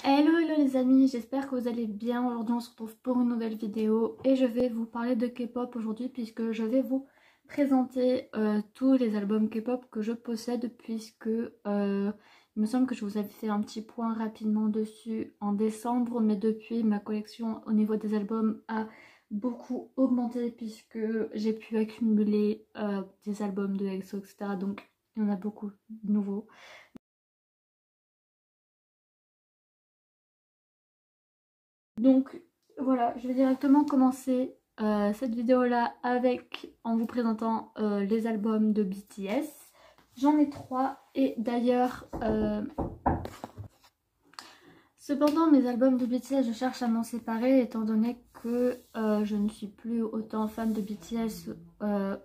Hello les amis, j'espère que vous allez bien. Aujourd'hui on se retrouve pour une nouvelle vidéo et je vais vous parler de K-pop aujourd'hui puisque je vais vous présenter tous les albums K-pop que je possède puisque il me semble que je vous avais fait un petit point rapidement dessus en décembre, mais depuis ma collection au niveau des albums a beaucoup augmenté puisque j'ai pu accumuler des albums de EXO, etc. Donc il y en a beaucoup de nouveaux. Donc voilà, je vais directement commencer cette vidéo là en vous présentant les albums de BTS. J'en ai 3 et d'ailleurs cependant mes albums de BTS je cherche à m'en séparer étant donné que je ne suis plus autant fan de BTS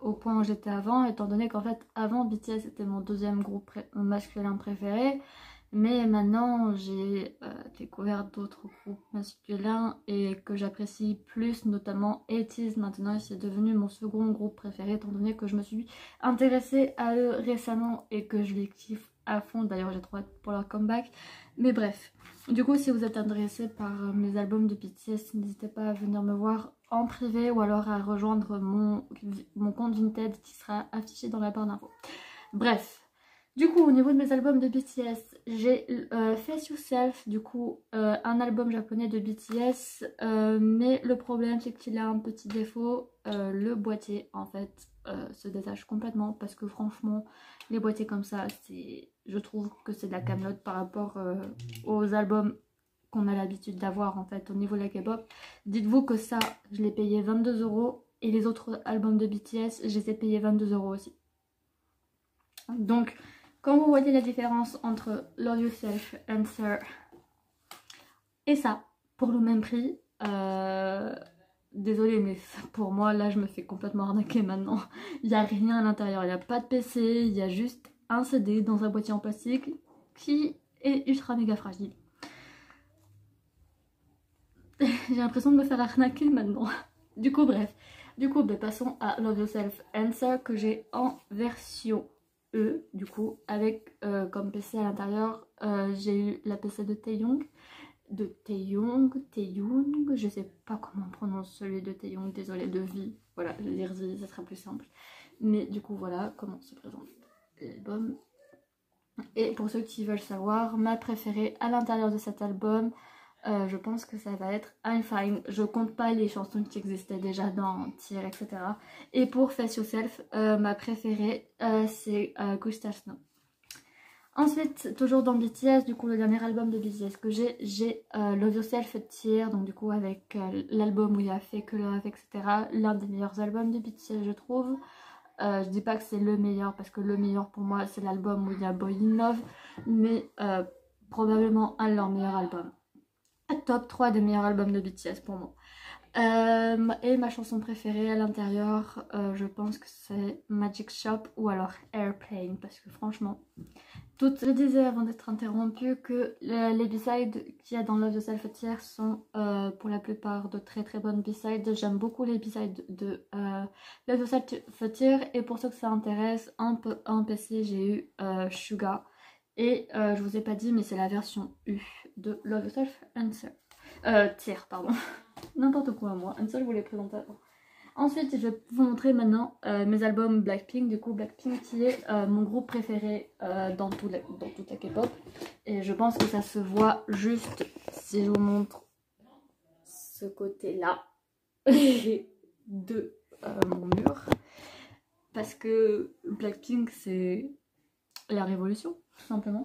au point où j'étais avant, étant donné qu'en fait avant BTS était mon deuxième groupe masculin préféré. Mais maintenant j'ai découvert d'autres groupes masculins et que j'apprécie plus, notamment 80's. Maintenant c'est devenu mon second groupe préféré étant donné que je me suis intéressée à eux récemment et que je les kiffe à fond. D'ailleurs j'ai trop hâte pour leur comeback. Mais bref, du coup si vous êtes intéressé par mes albums de BTS, n'hésitez pas à venir me voir en privé ou alors à rejoindre mon compte Vinted qui sera affiché dans la barre d'infos. Bref. Du coup, au niveau de mes albums de BTS, j'ai Face Yourself, du coup, un album japonais de BTS, mais le problème c'est qu'il a un petit défaut, le boîtier en fait se détache complètement parce que franchement, les boîtiers comme ça, je trouve que c'est de la camelote par rapport aux albums qu'on a l'habitude d'avoir en fait au niveau de la K-pop. Dites-vous que ça, je l'ai payé 22 € et les autres albums de BTS, je les ai payés 22 € aussi. Donc, quand vous voyez la différence entre Love Yourself, Answer et ça, pour le même prix, désolée mais pour moi là je me fais complètement arnaquer maintenant. Il n'y a rien à l'intérieur, il n'y a pas de PC, il y a juste un CD dans un boîtier en plastique qui est ultra méga fragile. J'ai l'impression de me faire arnaquer maintenant. Du coup bref, passons à Love Yourself, Answer que j'ai en version du coup avec comme PC à l'intérieur j'ai eu la PC de Taeyong, je sais pas comment on prononce celui de Taeyong, désolé, de V, voilà, je vais dire V, ça sera plus simple, mais du coup voilà comment se présente l'album. Et pour ceux qui veulent savoir, ma préférée à l'intérieur de cet album, je pense que ça va être I'm Fine. Je compte pas les chansons qui existaient déjà dans Tear, etc. Et pour Face Yourself, ma préférée c'est Gusta Snow. Ensuite, toujours dans BTS, du coup le dernier album de BTS que j'ai Love Yourself Tear, donc du coup avec l'album où il y a Fake Love, etc. L'un des meilleurs albums de BTS je trouve. Je dis pas que c'est le meilleur parce que le meilleur pour moi c'est l'album où il y a Boy in Love, mais probablement un de leurs meilleurs albums. Top 3 des meilleurs albums de BTS pour moi. Et ma chanson préférée à l'intérieur, je pense que c'est Magic Shop ou alors Airplane parce que franchement, je disais avant d'être interrompue que les B-sides qu'il y a dans Love Yourself Tear sont pour la plupart de très très bonnes B-sides. J'aime beaucoup les B-sides de Love Yourself Tear et pour ceux que ça intéresse, en PC j'ai eu Suga. Et je vous ai pas dit mais c'est la version U de Love Yourself Tear, pardon. N'importe quoi moi, Answer je vous l'ai présenté avant. Ensuite je vais vous montrer maintenant mes albums Blackpink, du coup Blackpink qui est mon groupe préféré dans toute la K-pop. Et je pense que ça se voit juste si je vous montre ce côté là de mon mur. Parce que Blackpink c'est la révolution tout simplement.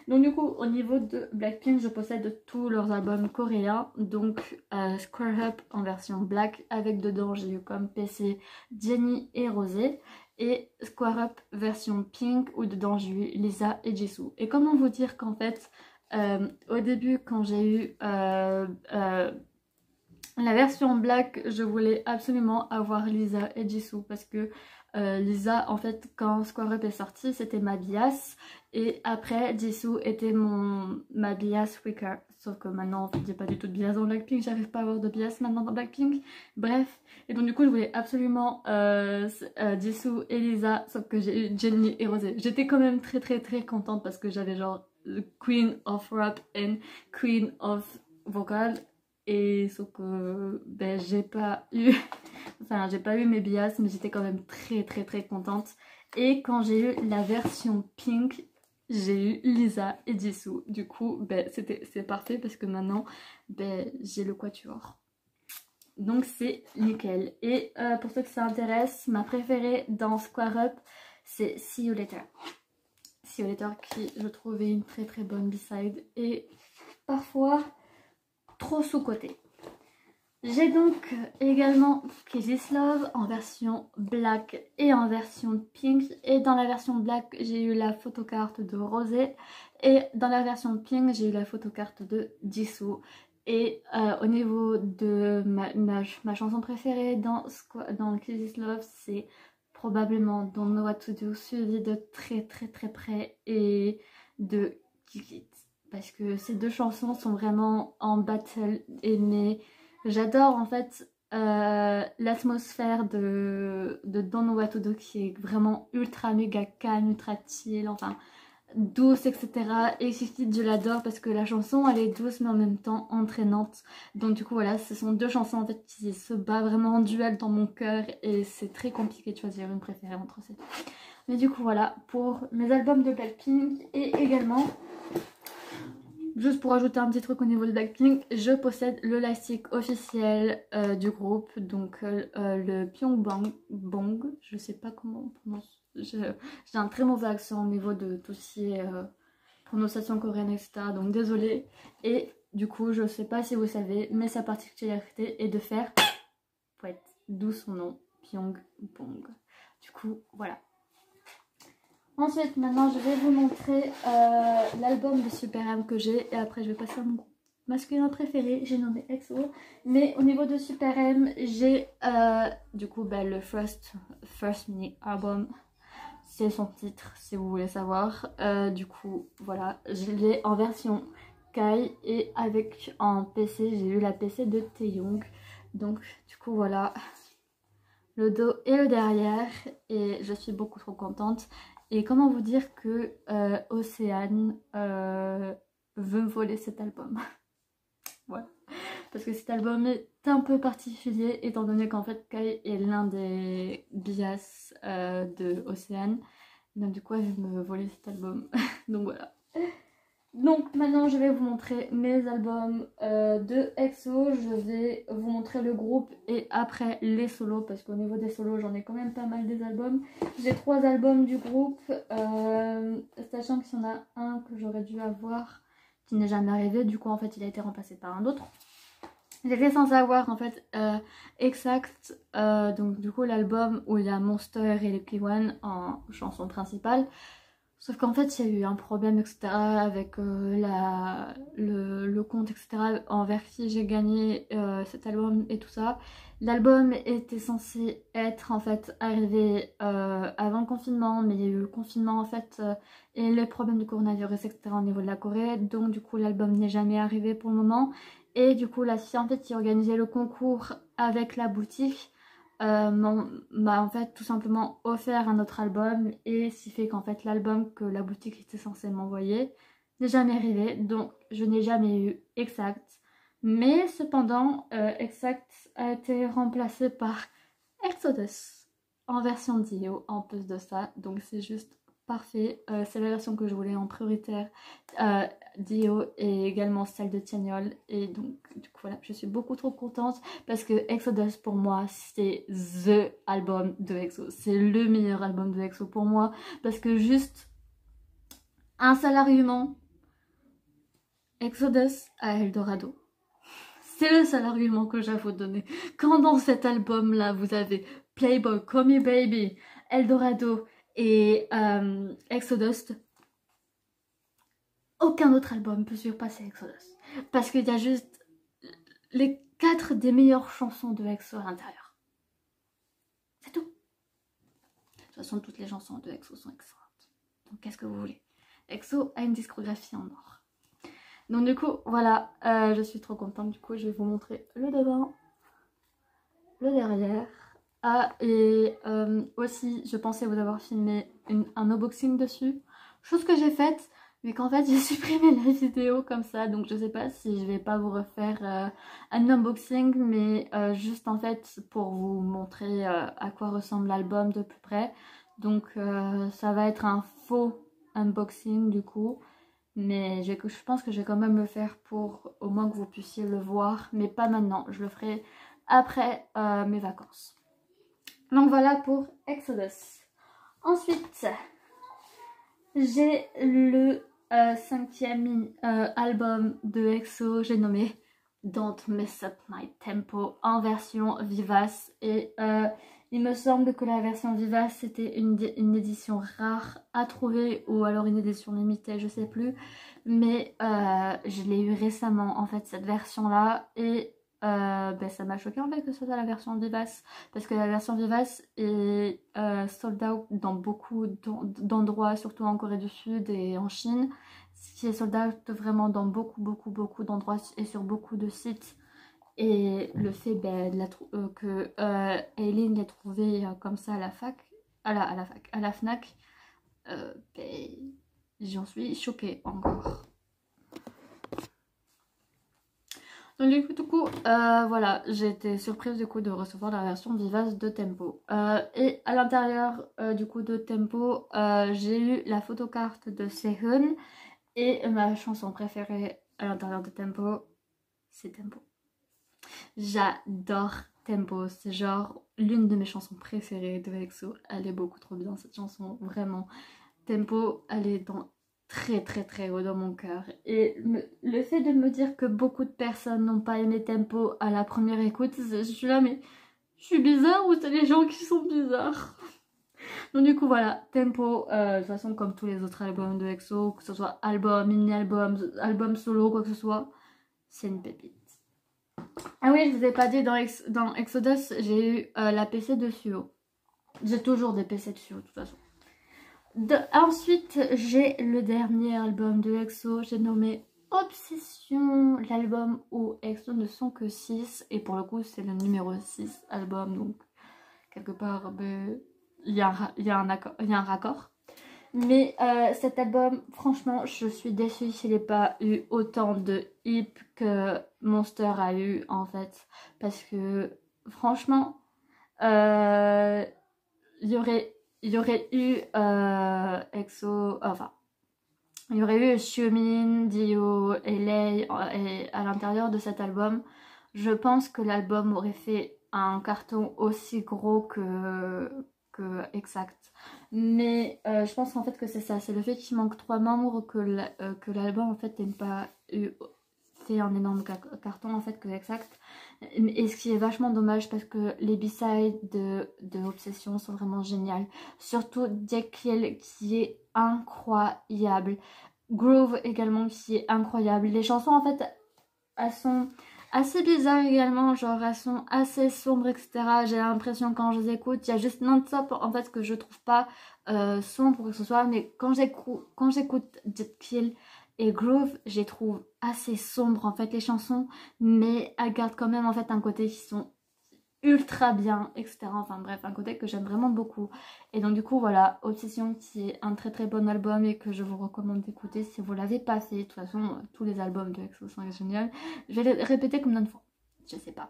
Donc du coup au niveau de Blackpink je possède tous leurs albums coréens, donc Square Up en version black avec dedans j'ai eu comme PC Jennie et Rosé, et Square Up version pink où dedans j'ai eu Lisa et Jisoo. Et comment vous dire qu'en fait au début quand j'ai eu la version black, je voulais absolument avoir Lisa et Jisoo parce que Lisa, en fait, quand Square Up est sorti, c'était ma bias. Et après, Jisoo était ma bias weaker. Sauf que maintenant, en fait, j'ai pas du tout de bias dans Blackpink. J'arrive pas à avoir de bias maintenant dans Blackpink. Bref. Et donc, du coup, je voulais absolument Jisoo et Lisa. Sauf que j'ai eu Jennie et Rosé. J'étais quand même très très très contente parce que j'avais genre Queen of Rap and Queen of Vocal. Et sauf que ben, j'ai pas eu mes bias, mais j'étais quand même très contente. Et quand j'ai eu la version pink, j'ai eu Lisa et Jisoo. Du coup ben, c'est parfait parce que maintenant ben, j'ai le quatuor. Donc c'est nickel. Et pour ceux que ça intéresse, ma préférée dans Square Up, c'est See You Later. See You Later qui je trouvais une très bonne B-side et parfois trop sous-côté. J'ai donc également Kiss This Love en version black et en version pink. Et dans la version black, j'ai eu la photocarte de Rosé. Et dans la version pink, j'ai eu la photocarte de Jisoo. Et au niveau de ma chanson préférée dans Kiss This Love, c'est probablement Don't Know What To Do, suivi de très près et de Kick It. Parce que ces deux chansons sont vraiment en battle mais j'adore en fait l'atmosphère de Don't Know What To Do qui est vraiment ultra méga calme, ultra chill, enfin douce, etc. Et Kick It, je l'adore parce que la chanson elle est douce mais en même temps entraînante. Donc du coup voilà, ce sont deux chansons en fait qui se battent vraiment en duel dans mon cœur et c'est très compliqué de choisir une préférée entre ces deux. Mais du coup voilà pour mes albums de Blackpink. Et également, juste pour ajouter un petit truc au niveau de Blackpink, je possède le lightstick officiel du groupe, donc le Pyongbang, je sais pas comment on prononce, j'ai un très mauvais accent au niveau de tout ce qui est prononciation coréenne, etc. Donc désolée. Et du coup, je sais pas si vous savez, mais sa particularité est de faire poète, d'où son nom, Pyongbang. Du coup, voilà. Ensuite, maintenant, je vais vous montrer l'album de Super M que j'ai. Et après, je vais passer à mon groupe masculin préféré. J'ai nommé EXO. Mais au niveau de Super M, j'ai du coup le First Mini Album. C'est son titre, si vous voulez savoir. Du coup, voilà. Je l'ai en version Kai. Et avec en PC, j'ai eu la PC de Taehyung. Donc, du coup, voilà. Le dos et le derrière. Et je suis beaucoup trop contente. Et comment vous dire que Océane veut me voler cet album. Voilà. Parce que cet album est un peu particulier étant donné qu'en fait Kai est l'un des bias de Océane. Donc du coup elle veut me voler cet album. Donc voilà. Donc maintenant je vais vous montrer mes albums de EXO. Je vais vous montrer le groupe et après les solos, parce qu'au niveau des solos j'en ai quand même pas mal des albums. J'ai 3 albums du groupe, sachant qu'il y en a un que j'aurais dû avoir qui n'est jamais arrivé. Du coup en fait il a été remplacé par un autre. J'étais censée avoir en fait Exact, donc du coup l'album où il y a Monster et les K1 en chanson principale. Sauf qu'en fait, il y a eu un problème, etc. avec le compte, etc. envers qui j'ai gagné cet album et tout ça. L'album était censé être en fait arrivé avant le confinement, mais il y a eu le confinement en fait et les problèmes du coronavirus, etc. au niveau de la Corée. Donc du coup, l'album n'est jamais arrivé pour le moment. Et du coup, la fille en fait qui organisait le concours avec la boutique m'a en fait tout simplement offert un autre album, et ce qui fait qu'en fait l'album que la boutique était censée m'envoyer n'est jamais arrivé, donc je n'ai jamais eu Exact. Mais cependant Exact a été remplacé par Exodus en version Dio en plus de ça, donc c'est juste parfait. C'est la version que je voulais en prioritaire, Dio et également celle de Tiagnol. Et donc du coup voilà, je suis beaucoup trop contente parce que Exodus pour moi c'est THE album de EXO. C'est le meilleur album de EXO pour moi, parce que juste un seul argument, Exodus à Eldorado. C'est le seul argument que j'ai à vous donner. Quand dans cet album là vous avez Playboy, Call Me Baby, Eldorado et Exodus, aucun autre album peut surpasser Exodus. Parce qu'il y a juste les 4 des meilleures chansons de EXO à l'intérieur. C'est tout. De toute façon, toutes les chansons de EXO sont excellentes. Donc qu'est-ce que vous voulez? EXO a une discographie en or. Donc du coup, voilà, je suis trop contente. Du coup, je vais vous montrer le devant, le derrière. Ah, et aussi, je pensais vous avoir filmé un unboxing dessus. Chose que j'ai faite, mais qu'en fait j'ai supprimé la vidéo comme ça, donc je sais pas si je vais pas vous refaire un unboxing, mais juste en fait pour vous montrer à quoi ressemble l'album de plus près. Donc ça va être un faux unboxing du coup, mais je pense que je vais quand même le faire pour au moins que vous puissiez le voir, mais pas maintenant, je le ferai après mes vacances. Donc voilà pour Exodus. Ensuite, j'ai le 5e album de EXO, j'ai nommé Don't Mess Up My Tempo en version vivace. Et il me semble que la version vivace c'était une édition rare à trouver ou alors une édition limitée, je sais plus. Mais je l'ai eu récemment en fait cette version là et ben, ça m'a choqué en fait que ce soit la version vivace parce que la version vivace est sold out dans beaucoup d'endroits, surtout en Corée du Sud et en Chine, ce qui est sold out vraiment dans beaucoup d'endroits et sur beaucoup de sites. Et le fait ben, que Aileen l'ait trouvé comme ça à la fac, à la FNAC, ben, j'en suis choquée encore. Donc du coup voilà, j'ai été surprise du coup de recevoir la version vivace de Tempo. Et à l'intérieur du coup de Tempo, j'ai eu la photocarte de Sehun et ma chanson préférée à l'intérieur de Tempo, c'est Tempo. J'adore Tempo, c'est genre l'une de mes chansons préférées de EXO. Elle est beaucoup trop bien cette chanson, vraiment. Tempo, elle est dans très haut dans mon cœur. Et le fait de me dire que beaucoup de personnes n'ont pas aimé Tempo à la première écoute, je suis là mais je suis bizarre ou c'est les gens qui sont bizarres? Donc du coup voilà, Tempo, de toute façon comme tous les autres albums de EXO, que ce soit album, mini-album, album solo, quoi que ce soit, c'est une pépite. Ah oui, je vous ai pas dit, dans Exodus, j'ai eu la PC de Suho. J'ai toujours des PC de Suho de toute façon. Ensuite, j'ai le dernier album de EXO, j'ai nommé Obsession, l'album où EXO ne sont que 6, et pour le coup c'est le numéro 6 album, donc quelque part il y a un raccord. Mais cet album, franchement, je suis déçue s'il n'ait pas eu autant de hype que Monster a eu en fait, parce que franchement, il y aurait eu EXO, enfin, il y aurait eu Xiumin, Dio et Lay à l'intérieur de cet album. Je pense que l'album aurait fait un carton aussi gros que Exact. Mais je pense en fait que c'est ça, c'est le fait qu'il manque 3 membres que l'album en fait n'ait pas fait un énorme carton en fait que Exact. Et ce qui est vachement dommage parce que les B-sides de Obsession sont vraiment géniales. Surtout Jekyll qui est incroyable. Groove également qui est incroyable. Les chansons en fait elles sont assez bizarres également, genre elles sont assez sombres etc. J'ai l'impression quand je les écoute, il y a juste non-stop en fait que je trouve pas sombre ou quoi que ce soit, mais quand j'écoute Jekyll et Groove, je les trouve assez sombres en fait les chansons, mais elles gardent quand même en fait un côté qui sont ultra bien, etc. Enfin bref, un côté que j'aime vraiment beaucoup. Et donc du coup voilà, Obsession qui est un très bon album et que je vous recommande d'écouter si vous l'avez pas fait. De toute façon, tous les albums de EXO sont géniaux. Je vais les répéter combien de fois, je sais pas.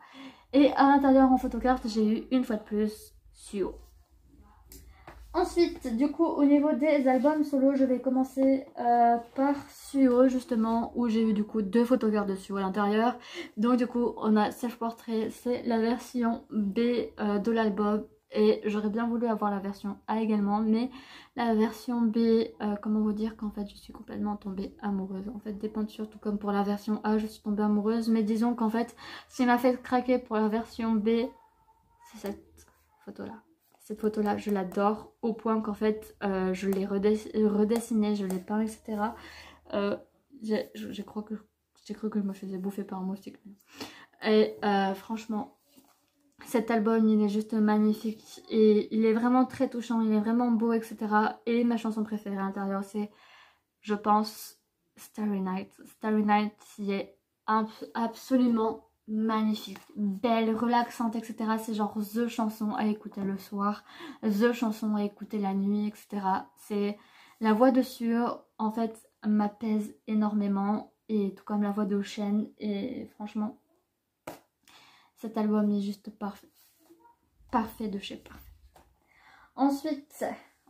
Et à l'intérieur en photocarte, j'ai eu une fois de plus Suho. Ensuite, du coup, au niveau des albums solo, je vais commencer par Suho, justement, où j'ai eu du coup 2 photocartes de Suho à l'intérieur. Donc du coup, on a Self Portrait, c'est la version B de l'album. Et j'aurais bien voulu avoir la version A également, mais la version B, comment vous dire qu'en fait je suis complètement tombée amoureuse en fait des peintures, tout comme pour la version A, je suis tombée amoureuse. Mais disons qu'en fait, ce qui m'a fait craquer pour la version B, c'est cette photo-là. Cette photo-là, je l'adore au point qu'en fait, je l'ai redessinée, je l'ai peint, etc. J'ai cru que je me faisais bouffer par un moustique. Et franchement, cet album, il est juste magnifique. Et il est vraiment très touchant, il est vraiment beau, etc. Et ma chanson préférée à l'intérieur, c'est, je pense, Starry Night. Starry Night qui est absolument magnifique, belle, relaxante, etc. C'est genre the chanson à écouter le soir, the chanson à écouter la nuit, etc. C'est la voix de Suho, en fait, m'apaise énormément, et tout comme la voix d'Ocean, et franchement cet album est juste parfait, parfait de chez parfait. Ensuite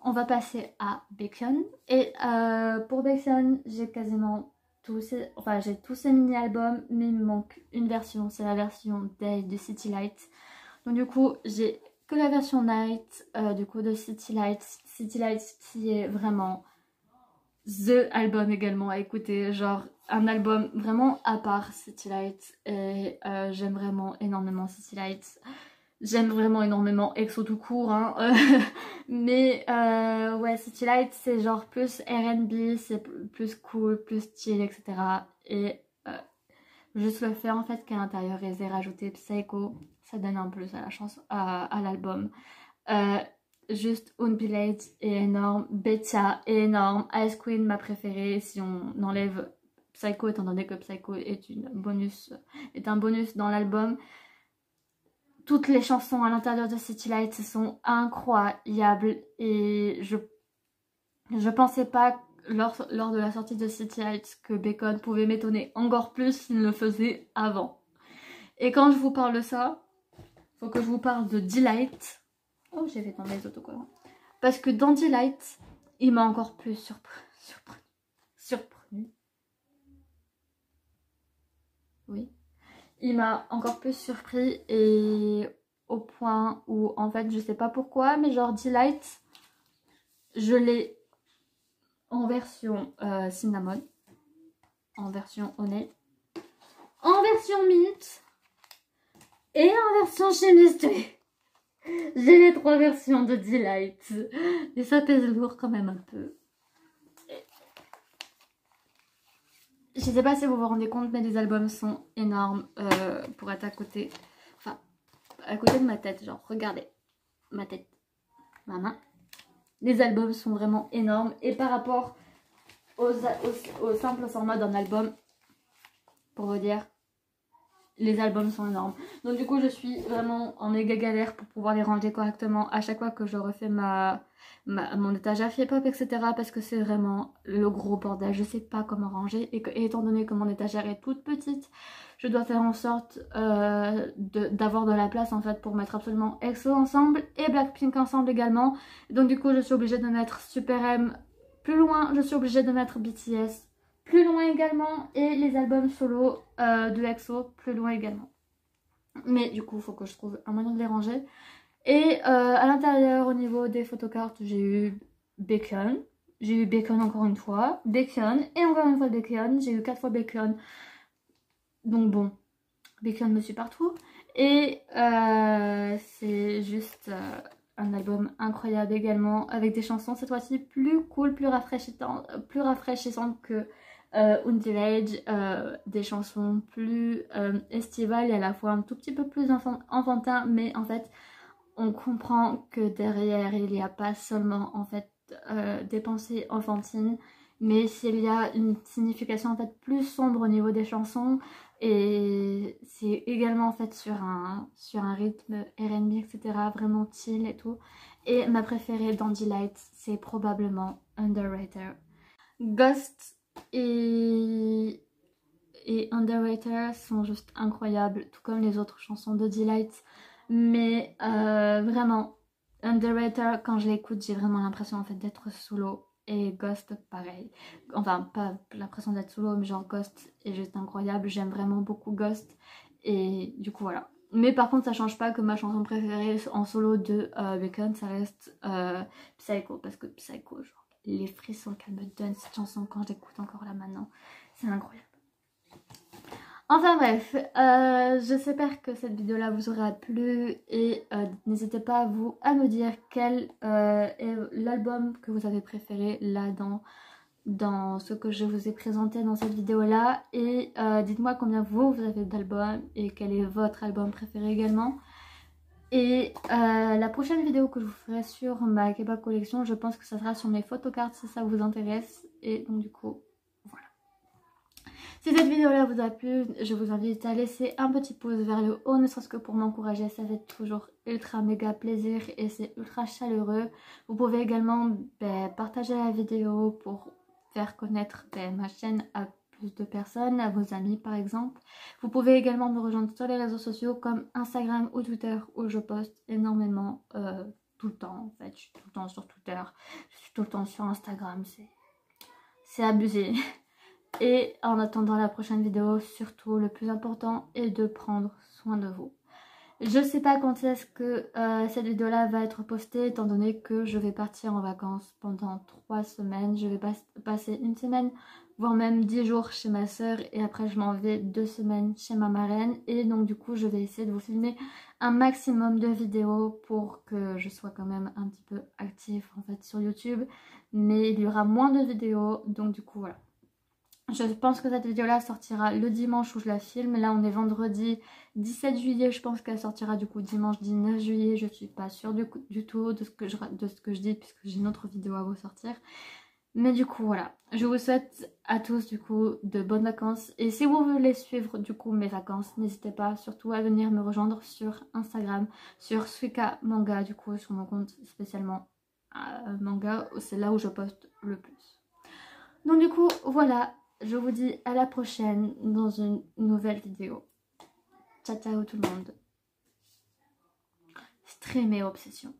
on va passer à Bacon, et pour Bacon j'ai quasiment tous ces mini-albums, mais il me manque une version, c'est la version Day de City Lights. Donc du coup j'ai que la version Night du coup de City Lights qui est vraiment the album également à écouter, genre un album vraiment à part City Lights, et j'aime vraiment énormément City Lights. J'aime vraiment énormément EXO tout court, hein. Mais ouais, City Lights c'est genre plus R&B, c'est plus cool, plus style, etc. Et juste le fait en fait qu'à l'intérieur ils aient rajouté Psycho, ça donne un plus à la chanson, à l'album. Juste Unpilled est énorme, Betcha est énorme, Ice Queen ma préférée si on enlève Psycho, étant donné que Psycho est un bonus dans l'album. Toutes les chansons à l'intérieur de City Lights sont incroyables, et je pensais pas lors de la sortie de City Lights que Bacon pouvait m'étonner encore plus s'il le faisait avant. Et quand je vous parle de ça, faut que je vous parle de Delight. Oh, j'ai fait tomber les autocollants. Parce que dans Delight, il m'a encore plus surpris. Oui. Il m'a encore plus surpris, et au point où en fait je sais pas pourquoi, mais genre Delight, je l'ai en version cinnamon, en version honey, en version mint et en version chez Mystery. J'ai les 3 versions de Delight et ça pèse lourd quand même un peu. Je sais pas si vous vous rendez compte, mais les albums sont énormes pour être à côté de ma tête, genre regardez ma tête, ma main. Les albums sont vraiment énormes, et par rapport au simple format d'un album, pour vous dire, les albums sont énormes. Donc du coup je suis vraiment en méga galère pour pouvoir les ranger correctement à chaque fois que je refais mon étagère K-pop, etc. Parce que c'est vraiment le gros bordel, je sais pas comment ranger, et étant donné que mon étagère est toute petite, je dois faire en sorte d'avoir de la place en fait pour mettre absolument EXO ensemble et Blackpink ensemble également. Donc du coup je suis obligée de mettre Super M plus loin, je suis obligée de mettre BTS plus loin également, et les albums solo de EXO plus loin également. Mais du coup il faut que je trouve un moyen de les ranger. Et à l'intérieur, au niveau des photocartes, j'ai eu Bacon. J'ai eu Bacon encore une fois, Bacon et encore une fois Bacon. J'ai eu 4 fois Bacon. Donc bon, Bacon me suit partout. Et c'est juste un album incroyable également, avec des chansons cette fois-ci plus cool, plus rafraîchissantes que Undead, des chansons plus estivales et à la fois un tout petit peu plus enfantin, mais en fait on comprend que derrière il n'y a pas seulement en fait des pensées enfantines, mais s'il y a une signification en fait plus sombre au niveau des chansons, et c'est également en fait sur un rythme R&B, etc. vraiment chill et tout. Et ma préférée dans Delight, c'est probablement Underrated. Ghost et Underrated sont juste incroyables, tout comme les autres chansons de Delight. Mais vraiment, Underrated, quand je l'écoute, j'ai vraiment l'impression en fait d'être solo. Et Ghost, pareil. Enfin, pas l'impression d'être solo, mais genre Ghost est juste incroyable. J'aime vraiment beaucoup Ghost. Et du coup, voilà. Mais par contre, ça change pas que ma chanson préférée en solo de Bacon, ça reste Psycho. Parce que Psycho, genre, les frissons qu'elle me donne cette chanson quand j'écoute encore là maintenant, c'est incroyable. Enfin bref, j'espère que cette vidéo là vous aura plu, et n'hésitez pas vous à me dire quel est l'album que vous avez préféré là dans ce que je vous ai présenté dans cette vidéo là, et dites-moi combien vous avez d'albums et quel est votre album préféré également. Et la prochaine vidéo que je vous ferai sur ma K-pop collection, je pense que ça sera sur mes photocards si ça vous intéresse, et donc du coup voilà. Si cette vidéo là vous a plu, je vous invite à laisser un petit pouce vers le haut, ne serait-ce que pour m'encourager, ça fait toujours ultra méga plaisir et c'est ultra chaleureux. Vous pouvez également partager la vidéo pour faire connaître ma chaîne à plus de personnes, à vos amis par exemple. Vous pouvez également me rejoindre sur les réseaux sociaux comme Instagram ou Twitter où je poste énormément tout le temps en fait. Je suis tout le temps sur Twitter, je suis tout le temps sur Instagram, c'est abusé. Et en attendant la prochaine vidéo, surtout le plus important est de prendre soin de vous. Je sais pas quand est-ce que cette vidéo là va être postée étant donné que je vais partir en vacances pendant 3 semaines. Je vais passer une semaine voire même 10 jours chez ma soeur et après je m'en vais 2 semaines chez ma marraine. Et donc du coup je vais essayer de vous filmer un maximum de vidéos pour que je sois quand même un petit peu active en fait sur YouTube. Mais il y aura moins de vidéos donc du coup voilà. Je pense que cette vidéo là sortira le dimanche où je la filme. Là on est vendredi 17 juillet, je pense qu'elle sortira du coup dimanche 19 juillet. Je suis pas sûre du tout de ce que je dis puisque j'ai une autre vidéo à vous sortir. Mais du coup voilà, je vous souhaite à tous du coup de bonnes vacances. Et si vous voulez suivre du coup mes vacances, n'hésitez pas surtout à venir me rejoindre sur Instagram, sur Suika Manga du coup sur mon compte spécialement manga. C'est là où je poste le plus. Donc du coup voilà. Je vous dis à la prochaine dans une nouvelle vidéo. Ciao ciao tout le monde. Streamer obsession.